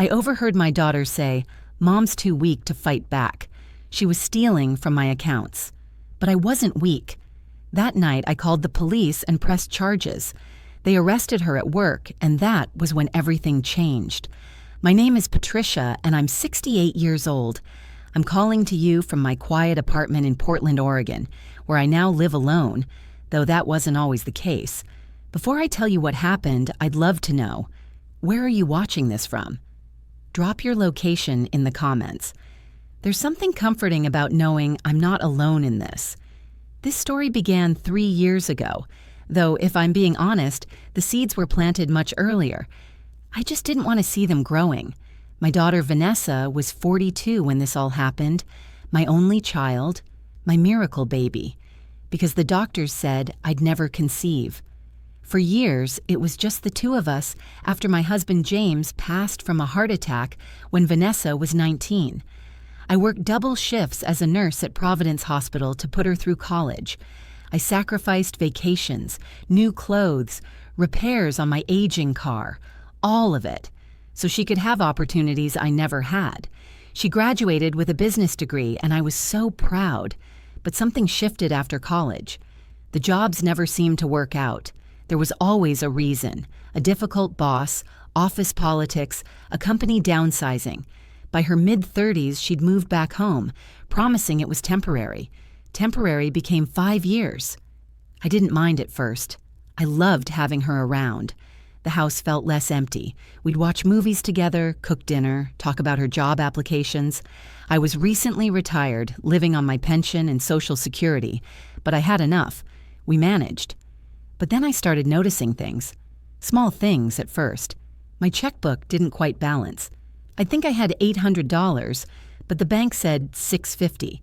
I overheard my daughter say, "Mom's too weak to fight back." She was stealing from my accounts. But I wasn't weak. That night, I called the police and pressed charges. They arrested her at work, and that was when everything changed. My name is Patricia, and I'm 68 years old. I'm calling to you from my quiet apartment in Portland, Oregon, where I now live alone, though that wasn't always the case. Before I tell you what happened, I'd love to know, where are you watching this from? Drop your location in the comments. There's something comforting about knowing I'm not alone in this. This story began 3 years ago, though if I'm being honest, the seeds were planted much earlier. I just didn't want to see them growing. My daughter Vanessa was 42 when this all happened, my only child, my miracle baby, because the doctors said I'd never conceive. For years, it was just the two of us after my husband James passed from a heart attack when Vanessa was 19. I worked double shifts as a nurse at Providence Hospital to put her through college. I sacrificed vacations, new clothes, repairs on my aging car, all of it, so she could have opportunities I never had. She graduated with a business degree, and I was so proud. But something shifted after college. The jobs never seemed to work out. There was always a reason: a difficult boss, office politics, a company downsizing. By her mid-30s, she'd moved back home, promising it was temporary. Temporary became 5 years. I didn't mind at first. I loved having her around. The house felt less empty. We'd watch movies together, cook dinner, talk about her job applications. I was recently retired, living on my pension and Social Security, but I had enough. We managed. But then I started noticing things. Small things at first. My checkbook didn't quite balance. I think I had $800, but the bank said $650.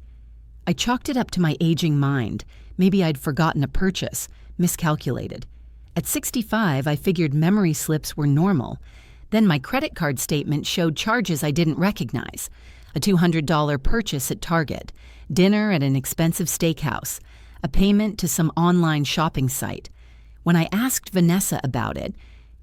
I chalked it up to my aging mind. Maybe I'd forgotten a purchase, miscalculated. At 65, I figured memory slips were normal. Then my credit card statement showed charges I didn't recognize. A $200 purchase at Target, dinner at an expensive steakhouse, a payment to some online shopping site. When I asked Vanessa about it,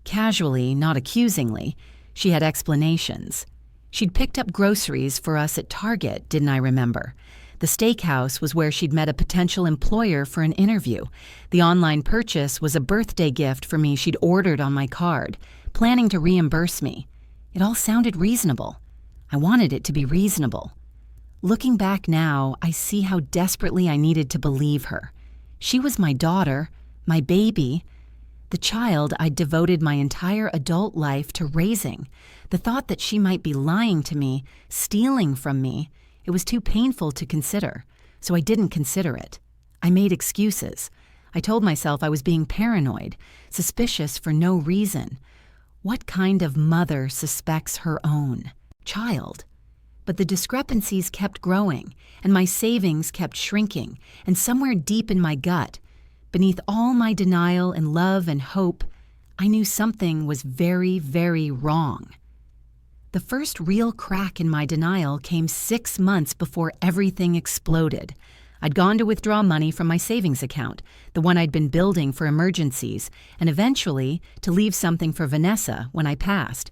casually, not accusingly, she had explanations. She'd picked up groceries for us at Target, didn't I remember? The steakhouse was where she'd met a potential employer for an interview. The online purchase was a birthday gift for me she'd ordered on my card, planning to reimburse me. It all sounded reasonable. I wanted it to be reasonable. Looking back now, I see how desperately I needed to believe her. She was my daughter, my baby, the child I'd devoted my entire adult life to raising. The thought that she might be lying to me, stealing from me, it was too painful to consider, so I didn't consider it. I made excuses. I told myself I was being paranoid, suspicious for no reason. What kind of mother suspects her own child? But the discrepancies kept growing, and my savings kept shrinking, and somewhere deep in my gut, beneath all my denial and love and hope, I knew something was very, very wrong. The first real crack in my denial came 6 months before everything exploded. I'd gone to withdraw money from my savings account, the one I'd been building for emergencies, and eventually to leave something for Vanessa when I passed.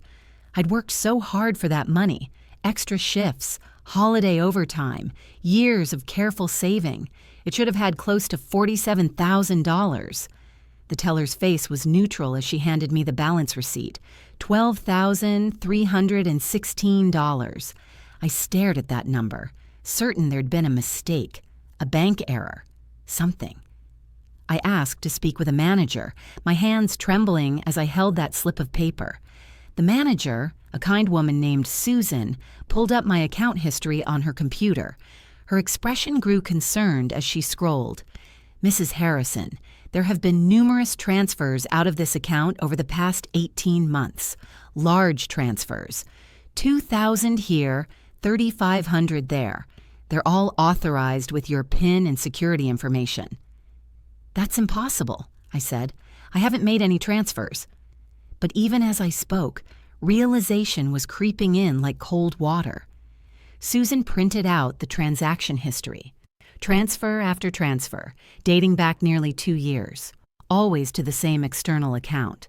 I'd worked so hard for that money, extra shifts, holiday overtime, years of careful saving. It should have had close to $47,000. The teller's face was neutral as she handed me the balance receipt, $12,316. I stared at that number, certain there'd been a mistake, a bank error, something. I asked to speak with a manager, my hands trembling as I held that slip of paper. The manager, a kind woman named Susan, pulled up my account history on her computer. Her expression grew concerned as she scrolled. "Mrs. Harrison, there have been numerous transfers out of this account over the past 18 months. Large transfers. 2,000 here, 3,500 there. They're all authorized with your PIN and security information." "That's impossible," I said. "I haven't made any transfers." But even as I spoke, realization was creeping in like cold water. Susan printed out the transaction history. Transfer after transfer, dating back nearly 2 years, always to the same external account.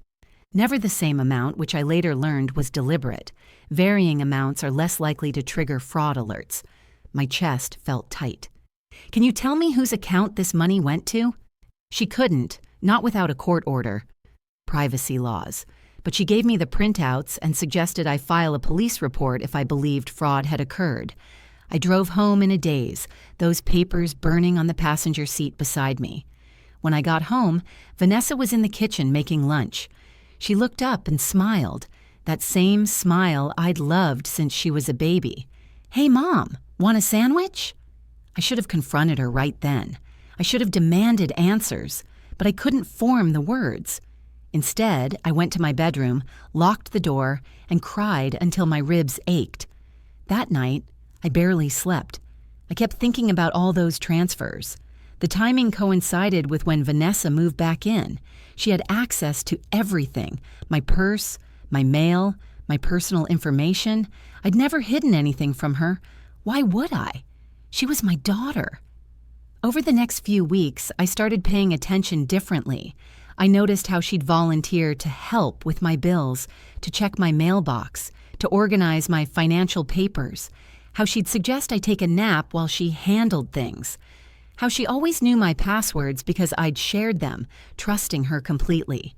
Never the same amount, which I later learned was deliberate. Varying amounts are less likely to trigger fraud alerts. My chest felt tight. Can you tell me whose account this money went to? She couldn't, not without a court order. Privacy laws. But she gave me the printouts and suggested I file a police report if I believed fraud had occurred. I drove home in a daze, those papers burning on the passenger seat beside me. When I got home, Vanessa was in the kitchen making lunch. She looked up and smiled, that same smile I'd loved since she was a baby. "Hey, Mom, want a sandwich?" I should have confronted her right then. I should have demanded answers, but I couldn't form the words. Instead, I went to my bedroom, locked the door, and cried until my ribs ached. That night, I barely slept. I kept thinking about all those transfers. The timing coincided with when Vanessa moved back in. She had access to everything: my purse, my mail, my personal information. I'd never hidden anything from her. Why would I? She was my daughter. Over the next few weeks, I started paying attention differently. I noticed how she'd volunteer to help with my bills, to check my mailbox, to organize my financial papers, how she'd suggest I take a nap while she handled things, how she always knew my passwords because I'd shared them, trusting her completely.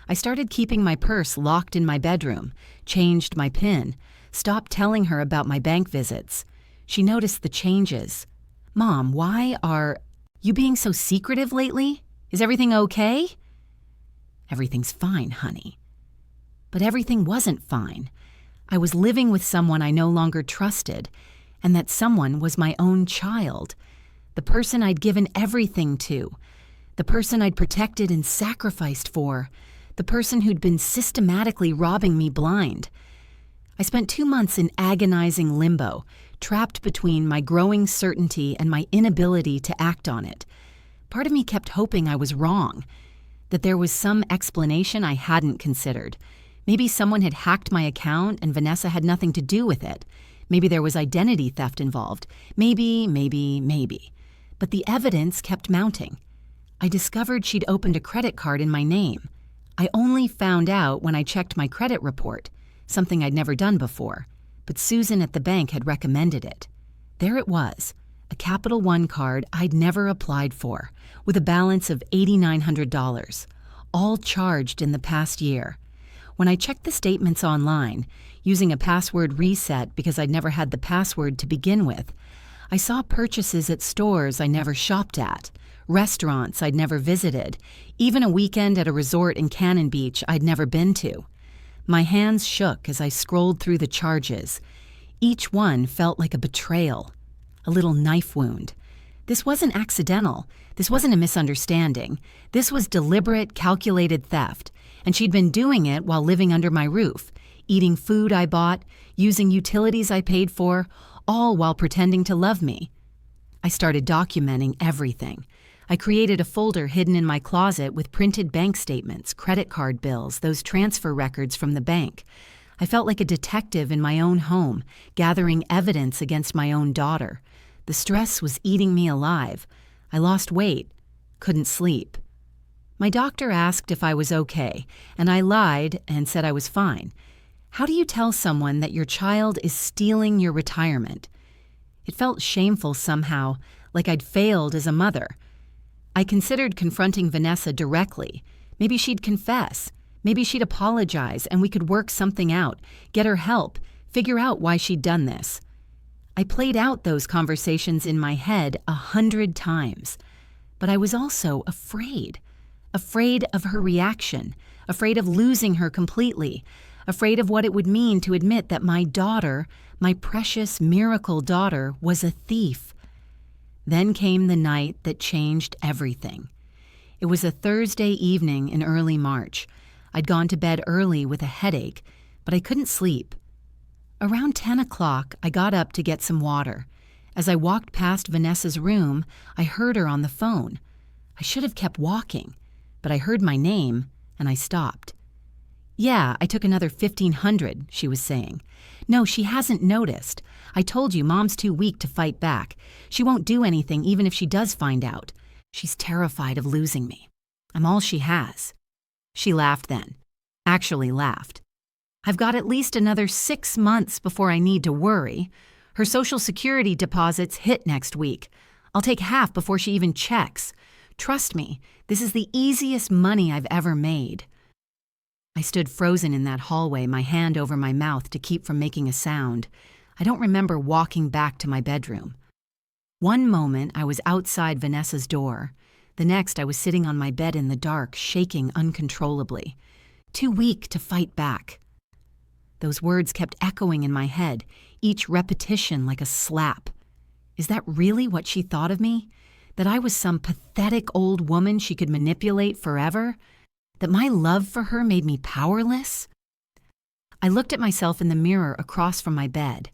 I started keeping my purse locked in my bedroom, changed my PIN, stopped telling her about my bank visits. She noticed the changes. "Mom, why are you being so secretive lately? Is everything okay?" "Everything's fine, honey." But everything wasn't fine. I was living with someone I no longer trusted, and that someone was my own child. The person I'd given everything to. The person I'd protected and sacrificed for. The person who'd been systematically robbing me blind. I spent 2 months in agonizing limbo, trapped between my growing certainty and my inability to act on it. Part of me kept hoping I was wrong, that there was some explanation I hadn't considered. Maybe someone had hacked my account and Vanessa had nothing to do with it. Maybe there was identity theft involved. Maybe. But the evidence kept mounting. I discovered she'd opened a credit card in my name. I only found out when I checked my credit report, something I'd never done before. But Susan at the bank had recommended it. There it was, a Capital One card I'd never applied for, with a balance of $8,900, all charged in the past year. When I checked the statements online, using a password reset because I'd never had the password to begin with, I saw purchases at stores I never shopped at, restaurants I'd never visited, even a weekend at a resort in Cannon Beach I'd never been to. My hands shook as I scrolled through the charges. Each one felt like a betrayal, a little knife wound. This wasn't accidental. This wasn't a misunderstanding. This was deliberate, calculated theft, and she'd been doing it while living under my roof, eating food I bought, using utilities I paid for, all while pretending to love me. I started documenting everything. I created a folder hidden in my closet with printed bank statements, credit card bills, those transfer records from the bank. I felt like a detective in my own home, gathering evidence against my own daughter. The stress was eating me alive. I lost weight, couldn't sleep. My doctor asked if I was okay, and I lied and said I was fine. How do you tell someone that your child is stealing your retirement? It felt shameful somehow, like I'd failed as a mother. I considered confronting Vanessa directly. Maybe she'd confess. Maybe she'd apologize and we could work something out, get her help, figure out why she'd done this. I played out those conversations in my head 100 times. But I was also afraid. Afraid of her reaction, afraid of losing her completely, afraid of what it would mean to admit that my daughter, my precious miracle daughter, was a thief. Then came the night that changed everything. It was a Thursday evening in early March. I'd gone to bed early with a headache, but I couldn't sleep. Around 10 o'clock, I got up to get some water. As I walked past Vanessa's room, I heard her on the phone. I should have kept walking, but I heard my name, and I stopped. "Yeah, I took another $1,500, she was saying. "No, she hasn't noticed. I told you Mom's too weak to fight back. She won't do anything even if she does find out. She's terrified of losing me. I'm all she has." She laughed then. actually laughed. I've got at least another 6 months before I need to worry. Her Social Security deposits hit next week. I'll take half before she even checks. Trust me, this is the easiest money I've ever made. I stood frozen in that hallway, my hand over my mouth to keep from making a sound. I don't remember walking back to my bedroom. One moment I was outside Vanessa's door. The next I was sitting on my bed in the dark, shaking uncontrollably. Too weak to fight back. Those words kept echoing in my head, each repetition like a slap. Is that really what she thought of me? That I was some pathetic old woman she could manipulate forever? That my love for her made me powerless? I looked at myself in the mirror across from my bed.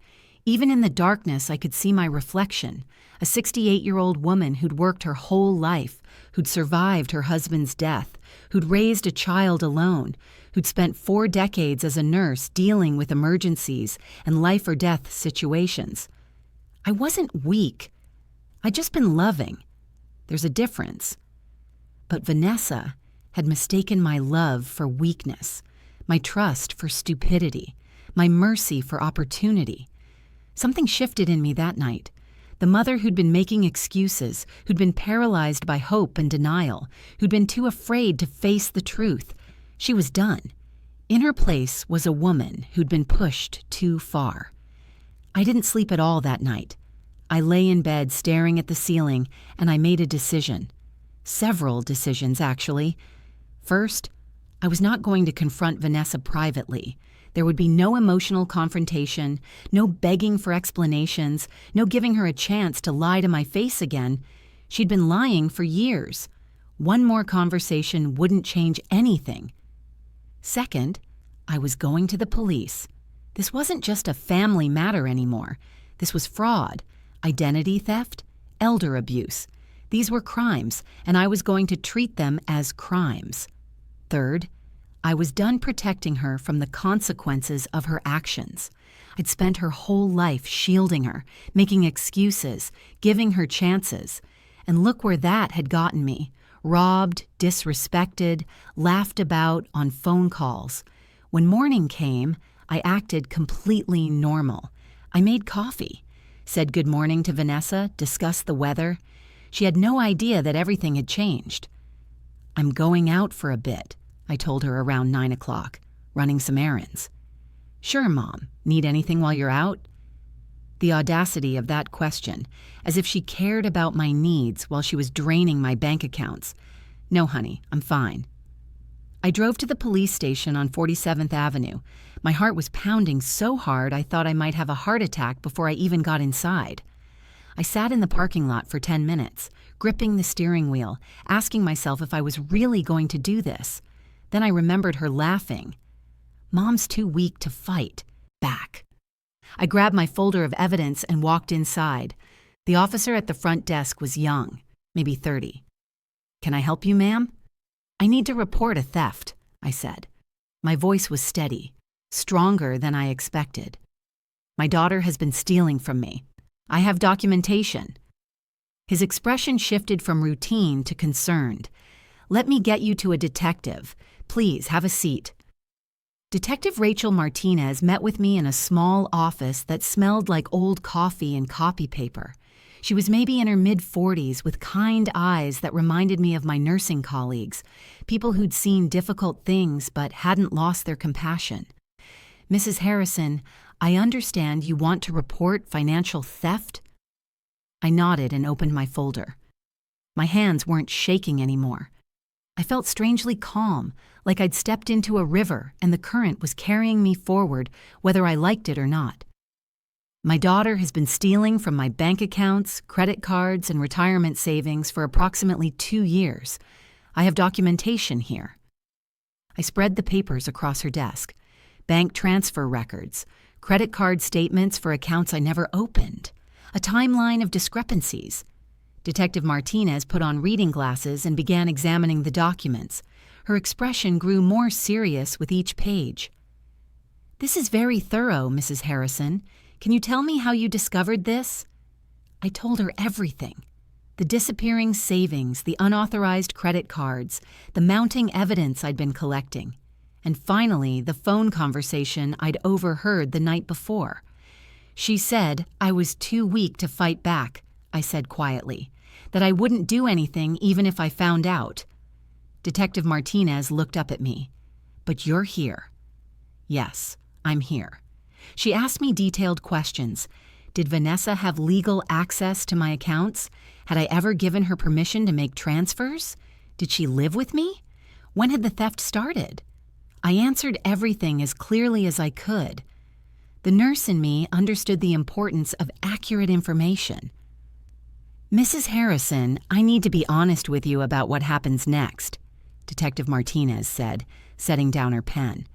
Even in the darkness, I could see my reflection, a 68-year-old woman who'd worked her whole life, who'd survived her husband's death, who'd raised a child alone, who'd spent 4 decades as a nurse dealing with emergencies and life-or-death situations. I wasn't weak. I'd just been loving. There's a difference. But Vanessa had mistaken my love for weakness, my trust for stupidity, my mercy for opportunity. Something shifted in me that night. The mother who'd been making excuses, who'd been paralyzed by hope and denial, who'd been too afraid to face the truth, she was done. In her place was a woman who'd been pushed too far. I didn't sleep at all that night. I lay in bed staring at the ceiling, and I made a decision. Several decisions, actually. First, I was not going to confront Vanessa privately. There would be no emotional confrontation, no begging for explanations, no giving her a chance to lie to my face again. She'd been lying for years. One more conversation wouldn't change anything. Second, I was going to the police. This wasn't just a family matter anymore. This was fraud, identity theft, elder abuse. These were crimes, and I was going to treat them as crimes. Third, I was done protecting her from the consequences of her actions. I'd spent her whole life shielding her, making excuses, giving her chances. And look where that had gotten me. Robbed, disrespected, laughed about on phone calls. When morning came, I acted completely normal. I made coffee, said good morning to Vanessa, discussed the weather. She had no idea that everything had changed. I'm going out for a bit, I told her around 9 o'clock, running some errands. Sure, Mom. Need anything while you're out? The audacity of that question, as if she cared about my needs while she was draining my bank accounts. No, honey, I'm fine. I drove to the police station on 47th Avenue. My heart was pounding so hard I thought I might have a heart attack before I even got inside. I sat in the parking lot for 10 minutes, gripping the steering wheel, asking myself if I was really going to do this. Then I remembered her laughing. Mom's too weak to fight back. I grabbed my folder of evidence and walked inside. The officer at the front desk was young, maybe 30. Can I help you, ma'am? I need to report a theft, I said. My voice was steady, stronger than I expected. My daughter has been stealing from me. I have documentation. His expression shifted from routine to concerned. Let me get you to a detective. Please, have a seat. Detective Rachel Martinez met with me in a small office that smelled like old coffee and copy paper. She was maybe in her mid-40s with kind eyes that reminded me of my nursing colleagues, people who'd seen difficult things but hadn't lost their compassion. Mrs. Harrison, I understand you want to report financial theft? I nodded and opened my folder. My hands weren't shaking anymore. I felt strangely calm, like I'd stepped into a river and the current was carrying me forward, whether I liked it or not. My daughter has been stealing from my bank accounts, credit cards, and retirement savings for approximately 2 years. I have documentation here. I spread the papers across her desk. Bank transfer records, credit card statements for accounts I never opened, a timeline of discrepancies. Detective Martinez put on reading glasses and began examining the documents. Her expression grew more serious with each page. This is very thorough, Mrs. Harrison. Can you tell me how you discovered this? I told her everything. The disappearing savings, the unauthorized credit cards, the mounting evidence I'd been collecting. And finally, the phone conversation I'd overheard the night before. She said I was too weak to fight back, I said quietly, that I wouldn't do anything even if I found out. Detective Martinez looked up at me. But you're here. Yes, I'm here. She asked me detailed questions. Did Vanessa have legal access to my accounts? Had I ever given her permission to make transfers? Did she live with me? When had the theft started? I answered everything as clearly as I could. The nurse in me understood the importance of accurate information. Mrs. Harrison, I need to be honest with you about what happens next, Detective Martinez said, setting down her pen.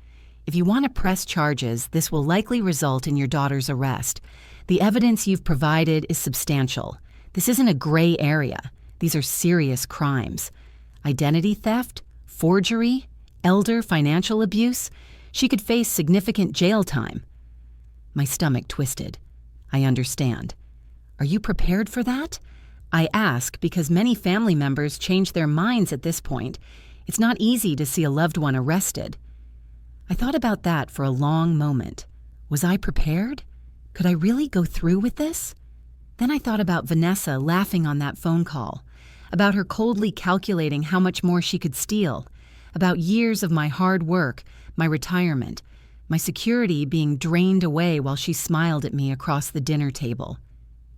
If you want to press charges, this will likely result in your daughter's arrest. The evidence you've provided is substantial. This isn't a gray area. These are serious crimes. Identity theft, forgery, elder financial abuse. She could face significant jail time. My stomach twisted. I understand. Are you prepared for that? I ask because many family members change their minds at this point. It's not easy to see a loved one arrested. I thought about that for a long moment. Was I prepared? Could I really go through with this? Then I thought about Vanessa laughing on that phone call, about her coldly calculating how much more she could steal, about years of my hard work, my retirement, my security being drained away while she smiled at me across the dinner table.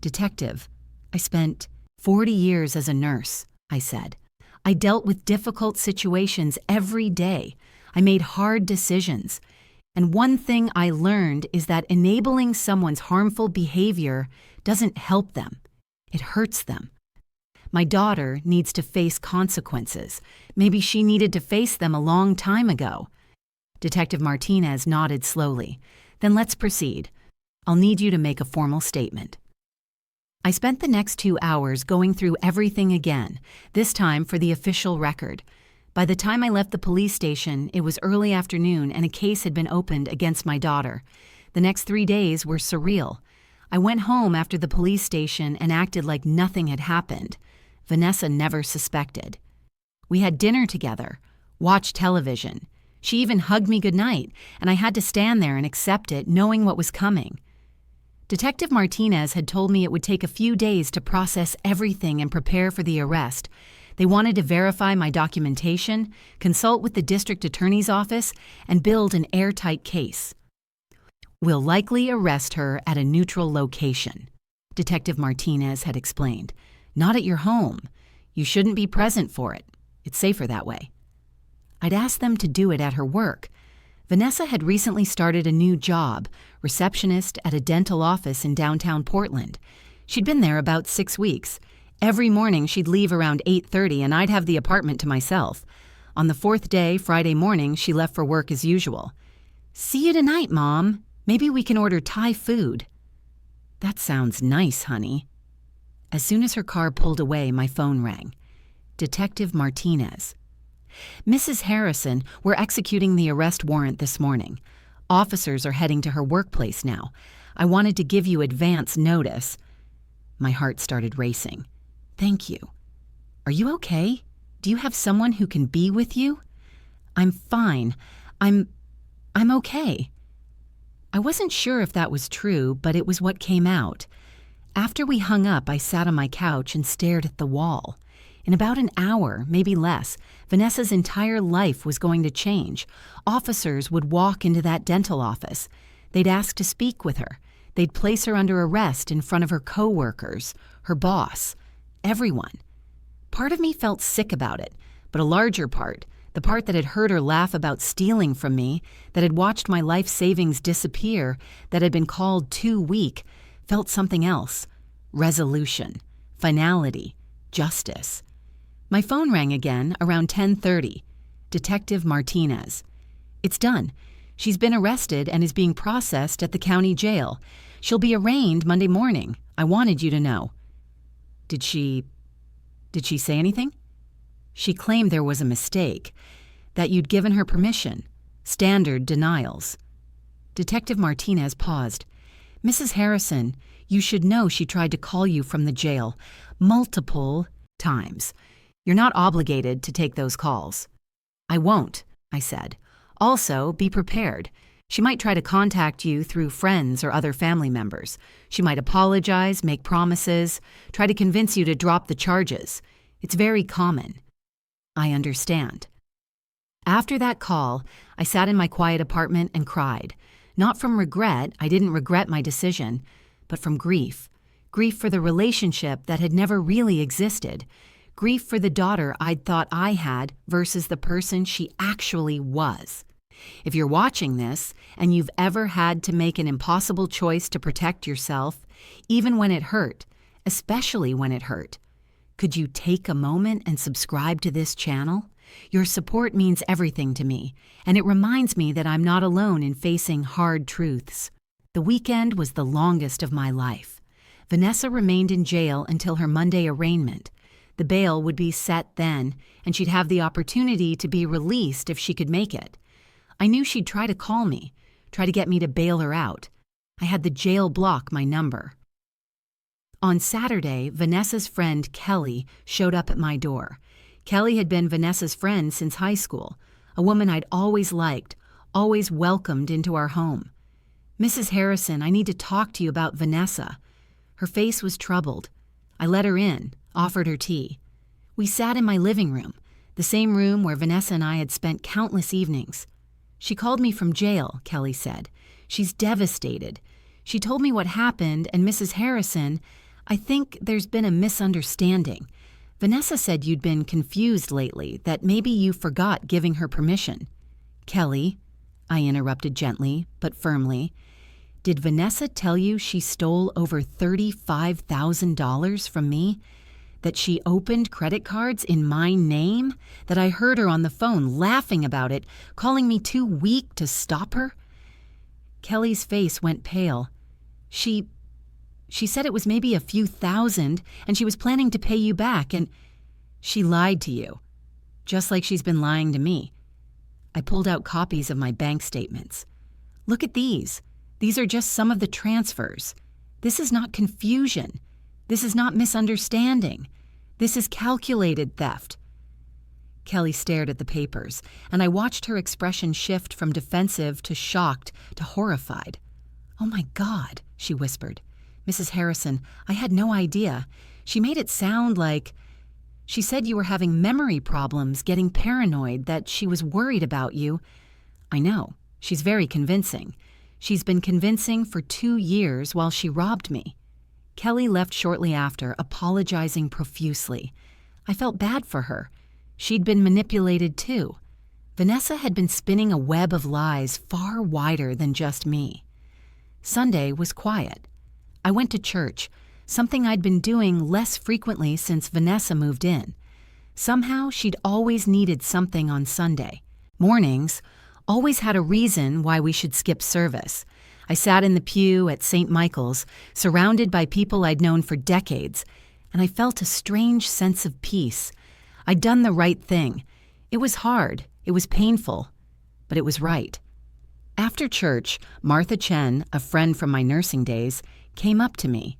Detective, I spent 40 years as a nurse, I said. I dealt with difficult situations every day. I made hard decisions. And one thing I learned is that enabling someone's harmful behavior doesn't help them. It hurts them. My daughter needs to face consequences. Maybe she needed to face them a long time ago. Detective Martinez nodded slowly. Then let's proceed. I'll need you to make a formal statement. I spent the next 2 hours going through everything again, this time for the official record. By the time I left the police station, it was early afternoon and a case had been opened against my daughter. The next 3 days were surreal. I went home after the police station and acted like nothing had happened. Vanessa never suspected. We had dinner together, watched television. She even hugged me goodnight, and I had to stand there and accept it, knowing what was coming. Detective Martinez had told me it would take a few days to process everything and prepare for the arrest. They wanted to verify my documentation, consult with the district attorney's office, and build an airtight case. We'll likely arrest her at a neutral location, Detective Martinez had explained. Not at your home. You shouldn't be present for it. It's safer that way. I'd asked them to do it at her work. Vanessa had recently started a new job, receptionist at a dental office in downtown Portland. She'd been there about 6 weeks. Every morning she'd leave around 8:30 and I'd have the apartment to myself. On the 4th day, Friday morning, she left for work as usual. "See you tonight, Mom. Maybe we can order Thai food." "That sounds nice, honey." As soon as her car pulled away, my phone rang. Detective Martinez. "Mrs. Harrison, we're executing the arrest warrant this morning. Officers are heading to her workplace now. I wanted to give you advance notice." My heart started racing. "Thank you. Are you okay? Do you have someone who can be with you?" "I'm fine. I'm okay." I wasn't sure if that was true, but it was what came out. After we hung up, I sat on my couch and stared at the wall. In about an hour, maybe less, Vanessa's entire life was going to change. Officers would walk into that dental office. They'd ask to speak with her. They'd place her under arrest in front of her coworkers, her boss, everyone. Part of me felt sick about it, but a larger part, the part that had heard her laugh about stealing from me, that had watched my life savings disappear, that had been called too weak, felt something else. Resolution, finality, justice. My phone rang again around 10:30. Detective Martinez. "It's done. She's been arrested and is being processed at the county jail. She'll be arraigned Monday morning. I wanted you to know." Did she say anything?" "She claimed there was a mistake, that you'd given her permission. Standard denials." Detective Martinez paused. "Mrs. Harrison, you should know she tried to call you from the jail multiple times. You're not obligated to take those calls." "I won't," I said. Also, be prepared. She might try to contact you through friends or other family members. She might apologize, make promises, try to convince you to drop the charges. It's very common. I understand. After that call, I sat in my quiet apartment and cried. Not from regret, I didn't regret my decision, but from grief. Grief for the relationship that had never really existed. Grief for the daughter I'd thought I had versus the person she actually was. If you're watching this and you've ever had to make an impossible choice to protect yourself, even when it hurt, especially when it hurt, could you take a moment and subscribe to this channel? Your support means everything to me, and it reminds me that I'm not alone in facing hard truths. The weekend was the longest of my life. Vanessa remained in jail until her Monday arraignment. The bail would be set then, and she'd have the opportunity to be released if she could make it. I knew she'd try to call me, try to get me to bail her out. I had the jail block my number. On Saturday, Vanessa's friend Kelly showed up at my door. Kelly had been Vanessa's friend since high school, a woman I'd always liked, always welcomed into our home. "Mrs. Harrison, I need to talk to you about Vanessa." Her face was troubled. I let her in, offered her tea. We sat in my living room, the same room where Vanessa and I had spent countless evenings. "She called me from jail," Kelly said. "She's devastated. She told me what happened, and Mrs. Harrison, I think there's been a misunderstanding. Vanessa said you'd been confused lately, that maybe you forgot giving her permission." "Kelly," I interrupted gently but firmly, "did Vanessa tell you she stole over $35,000 from me? That she opened credit cards in my name? That I heard her on the phone laughing about it, calling me too weak to stop her?" Kelly's face went pale. She said it was maybe a few thousand, and she was planning to pay you back, and she lied to you, just like she's been lying to me. I pulled out copies of my bank statements. "Look at these. These are just some of the transfers. This is not confusion. This is not misunderstanding. This is calculated theft." Kelly stared at the papers, and I watched her expression shift from defensive to shocked to horrified. "Oh my God," she whispered. "Mrs. Harrison, I had no idea. She made it sound like... She said you were having memory problems, getting paranoid, that she was worried about you." "I know. She's very convincing. She's been convincing for 2 years while she robbed me." Kelly left shortly after, apologizing profusely. I felt bad for her. She'd been manipulated too. Vanessa had been spinning a web of lies far wider than just me. Sunday was quiet. I went to church, something I'd been doing less frequently since Vanessa moved in. Somehow she'd always needed something on Sunday. Mornings always had a reason why we should skip service. I sat in the pew at St. Michael's, surrounded by people I'd known for decades, and I felt a strange sense of peace. I'd done the right thing. It was hard, it was painful, but it was right. After church, Martha Chen, a friend from my nursing days, came up to me.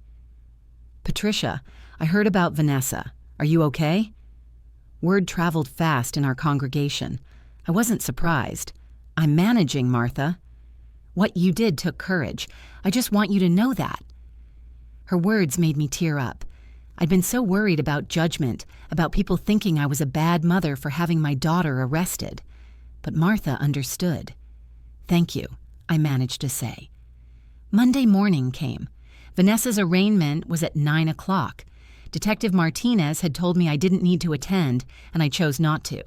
"Patricia, I heard about Vanessa. Are you okay?" Word traveled fast in our congregation. I wasn't surprised. "I'm managing, Martha." "What you did took courage. I just want you to know that." Her words made me tear up. I'd been so worried about judgment, about people thinking I was a bad mother for having my daughter arrested. But Martha understood. "Thank you," I managed to say. Monday morning came. Vanessa's arraignment was at 9 o'clock. Detective Martinez had told me I didn't need to attend, and I chose not to.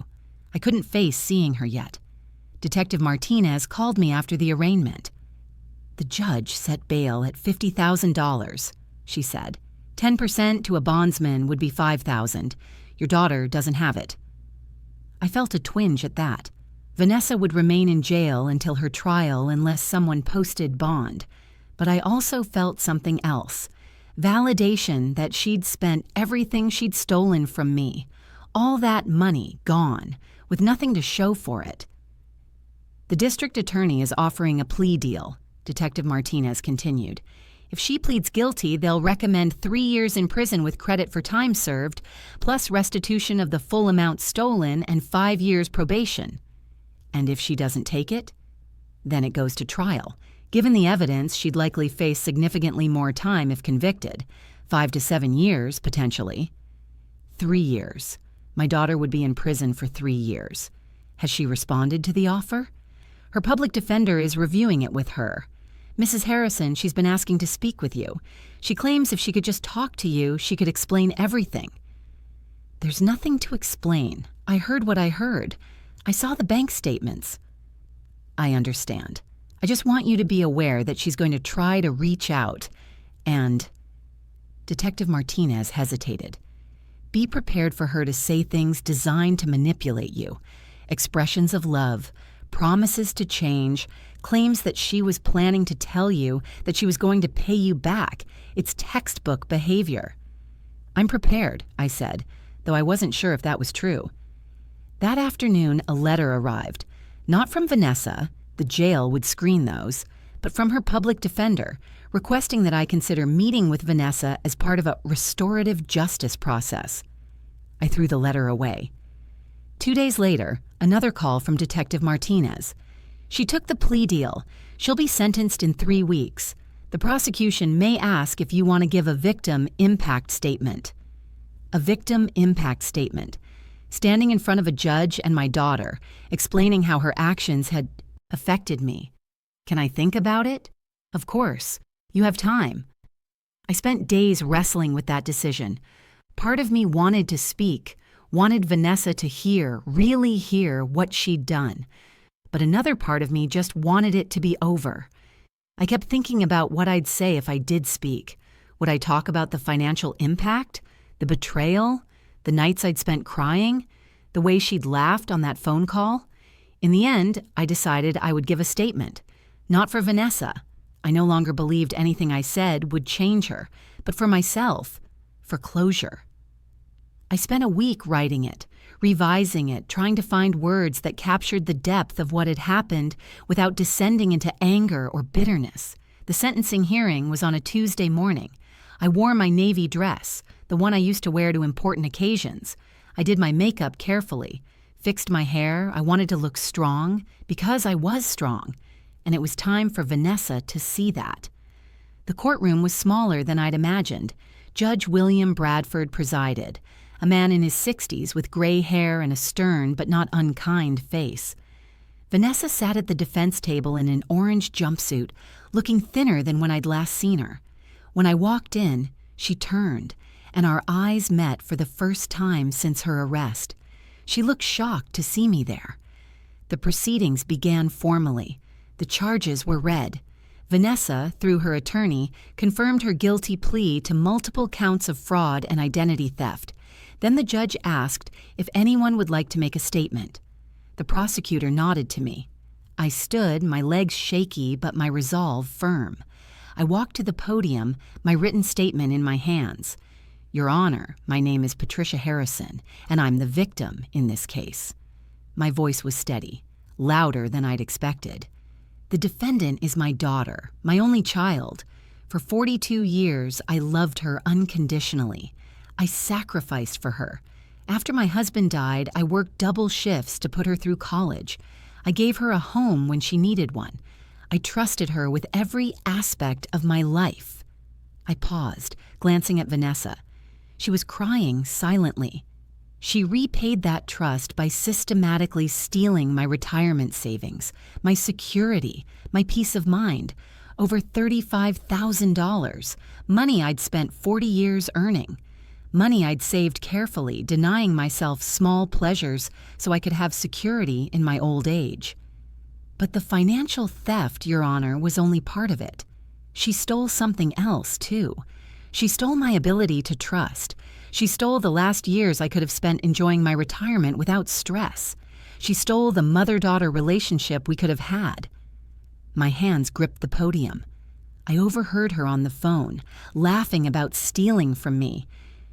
I couldn't face seeing her yet. Detective Martinez called me after the arraignment. "The judge set bail at $50,000, she said. 10% to a bondsman would be $5,000. Your daughter doesn't have it." I felt a twinge at that. Vanessa would remain in jail until her trial unless someone posted bond. But I also felt something else. Validation that she'd spent everything she'd stolen from me. All that money gone, with nothing to show for it. "The district attorney is offering a plea deal," Detective Martinez continued. "If she pleads guilty, they'll recommend 3 years in prison with credit for time served, plus restitution of the full amount stolen and 5 years probation." And if she doesn't take it, then it goes to trial. Given the evidence, she'd likely face significantly more time if convicted, 5 to 7 years, potentially. 3 years. My daughter would be in prison for 3 years. Has she responded to the offer? Her public defender is reviewing it with her. Mrs. Harrison, she's been asking to speak with you. She claims if she could just talk to you, she could explain everything. There's nothing to explain. I heard what I heard. I saw the bank statements. I understand. I just want you to be aware that she's going to try to reach out. And Detective Martinez hesitated. Be prepared for her to say things designed to manipulate you. Expressions of love, promises to change, claims that she was planning to tell you that she was going to pay you back. It's textbook behavior. I'm prepared, I said, though I wasn't sure if that was true. That afternoon, a letter arrived. Not from Vanessa, the jail would screen those, but from her public defender, requesting that I consider meeting with Vanessa as part of a restorative justice process. I threw the letter away. 2 days later, another call from Detective Martinez. She took the plea deal. She'll be sentenced in 3 weeks. The prosecution may ask if you want to give a victim impact statement. A victim impact statement. Standing in front of a judge and my daughter, explaining how her actions had affected me. Can I think about it? Of course. You have time. I spent days wrestling with that decision. Part of me wanted to speak, wanted Vanessa to hear, really hear what she'd done. But another part of me just wanted it to be over. I kept thinking about what I'd say if I did speak. Would I talk about the financial impact? The betrayal? The nights I'd spent crying? The way she'd laughed on that phone call? In the end, I decided I would give a statement. Not for Vanessa. I no longer believed anything I said would change her, but for myself, for closure. I spent a week writing it, revising it, trying to find words that captured the depth of what had happened without descending into anger or bitterness. The sentencing hearing was on a Tuesday morning. I wore my navy dress, the one I used to wear to important occasions. I did my makeup carefully, fixed my hair. I wanted to look strong because I was strong, and it was time for Vanessa to see that. The courtroom was smaller than I'd imagined. Judge William Bradford presided, a man in his 60s with gray hair and a stern but not unkind face. Vanessa sat at the defense table in an orange jumpsuit, looking thinner than when I'd last seen her. When I walked in, she turned, and our eyes met for the first time since her arrest. She looked shocked to see me there. The proceedings began formally. The charges were read. Vanessa, through her attorney, confirmed her guilty plea to multiple counts of fraud and identity theft. Then the judge asked if anyone would like to make a statement. The prosecutor nodded to me. I stood, my legs shaky but my resolve firm. I walked to the podium, my written statement in my hands. Your Honor, my name is Patricia Harrison, and I'm the victim in this case. My voice was steady, louder than I'd expected. The defendant is my daughter, my only child. For 42 years, I loved her unconditionally. I sacrificed for her. After my husband died, I worked double shifts to put her through college. I gave her a home when she needed one. I trusted her with every aspect of my life. I paused, glancing at Vanessa. She was crying silently. She repaid that trust by systematically stealing my retirement savings, my security, my peace of mind, over $35,000, money I'd spent 40 years earning. Money I'd saved carefully, denying myself small pleasures so I could have security in my old age. But the financial theft, Your Honor, was only part of it. She stole something else, too. She stole my ability to trust. She stole the last years I could have spent enjoying my retirement without stress. She stole the mother-daughter relationship we could have had. My hands gripped the podium. I overheard her on the phone, laughing about stealing from me.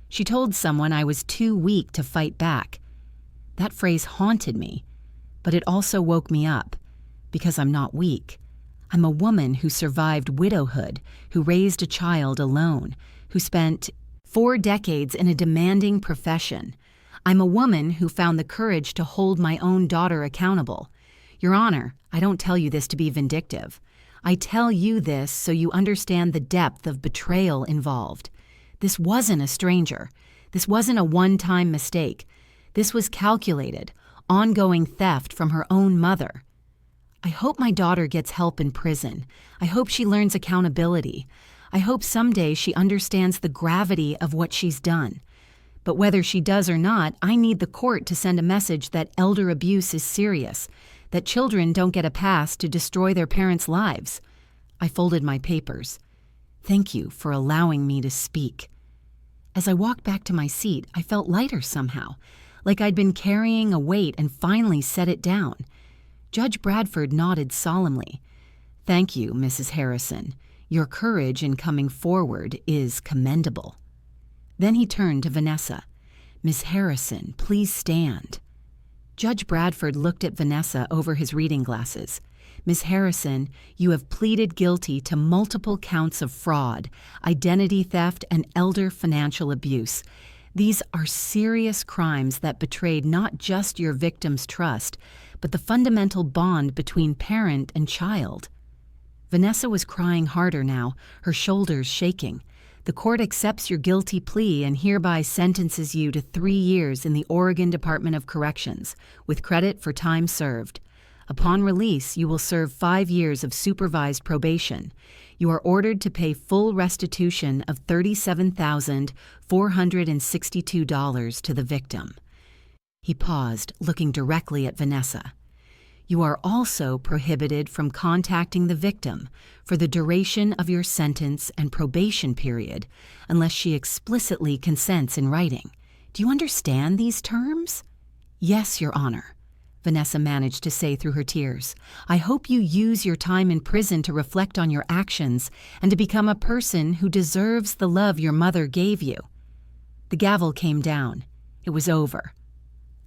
She told someone I was too weak to fight back. That phrase haunted me, but it also woke me up, because I'm not weak. I'm a woman who survived widowhood, who raised a child alone, who spent 4 decades in a demanding profession. I'm a woman who found the courage to hold my own daughter accountable. Your Honor, I don't tell you this to be vindictive. I tell you this so you understand the depth of betrayal involved. This wasn't a stranger. This wasn't a one-time mistake. This was calculated, ongoing theft from her own mother. I hope my daughter gets help in prison. I hope she learns accountability. I hope someday she understands the gravity of what she's done. But whether she does or not, I need the court to send a message that elder abuse is serious, that children don't get a pass to destroy their parents' lives. I folded my papers. Thank you for allowing me to speak. As I walked back to my seat, I felt lighter somehow, like I'd been carrying a weight and finally set it down. Judge Bradford nodded solemnly. Thank you, Mrs. Harrison. Your courage in coming forward is commendable. Then he turned to Vanessa. Miss Harrison, please stand. Judge Bradford looked at Vanessa over his reading glasses. Miss Harrison, you have pleaded guilty to multiple counts of fraud, identity theft, and elder financial abuse. These are serious crimes that betrayed not just your victim's trust, but the fundamental bond between parent and child. Vanessa was crying harder now, her shoulders shaking. The court accepts your guilty plea and hereby sentences you to 3 years in the Oregon Department of Corrections, with credit for time served. Upon release, you will serve 5 years of supervised probation. You are ordered to pay full restitution of $37,462 to the victim. He paused, looking directly at Vanessa. You are also prohibited from contacting the victim for the duration of your sentence and probation period unless she explicitly consents in writing. Do you understand these terms? Yes, Your Honor, Vanessa managed to say through her tears. I hope you use your time in prison to reflect on your actions and to become a person who deserves the love your mother gave you. The gavel came down. It was over.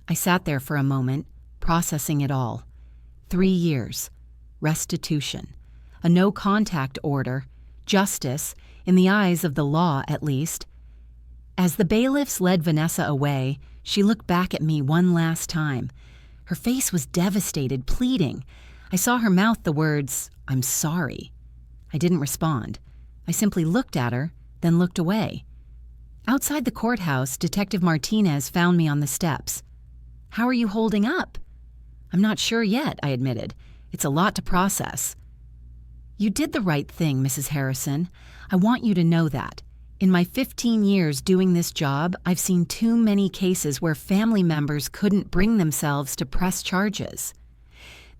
I sat there for a moment, processing it all. 3 years, restitution, a no-contact order, justice, in the eyes of the law at least. As the bailiffs led Vanessa away, she looked back at me one last time. Her face was devastated, pleading. I saw her mouth the words, "I'm sorry." I didn't respond. I simply looked at her, then looked away. Outside the courthouse, Detective Martinez found me on the steps. How are you holding up? I'm not sure yet, I admitted. It's a lot to process. You did the right thing, Mrs. Harrison. I want you to know that. In my 15 years doing this job, I've seen too many cases where family members couldn't bring themselves to press charges.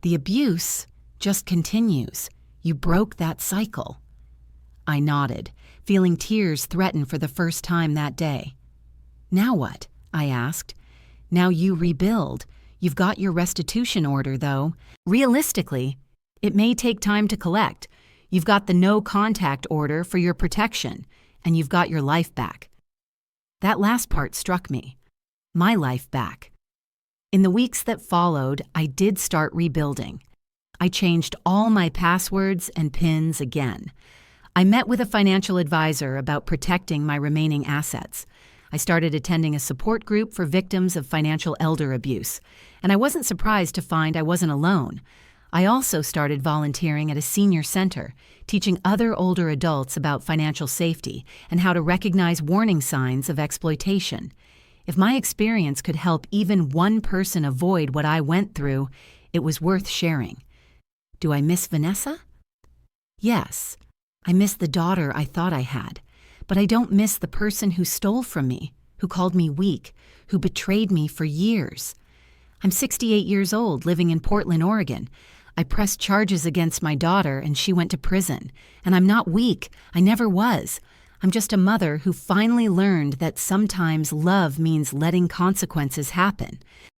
The abuse just continues. You broke that cycle. I nodded, feeling tears threaten for the first time that day. Now what? I asked. Now you rebuild. You've got your restitution order, though. Realistically, it may take time to collect. You've got the no-contact order for your protection, and you've got your life back. That last part struck me. My life back. In the weeks that followed, I did start rebuilding. I changed all my passwords and PINs again. I met with a financial advisor about protecting my remaining assets. I started attending a support group for victims of financial elder abuse, and I wasn't surprised to find I wasn't alone. I also started volunteering at a senior center, teaching other older adults about financial safety and how to recognize warning signs of exploitation. If my experience could help even one person avoid what I went through, it was worth sharing. Do I miss Vanessa? Yes, I miss the daughter I thought I had. But I don't miss the person who stole from me, who called me weak, who betrayed me for years. I'm 68 years old, living in Portland, Oregon. I pressed charges against my daughter and she went to prison. And I'm not weak. I never was. I'm just a mother who finally learned that sometimes love means letting consequences happen.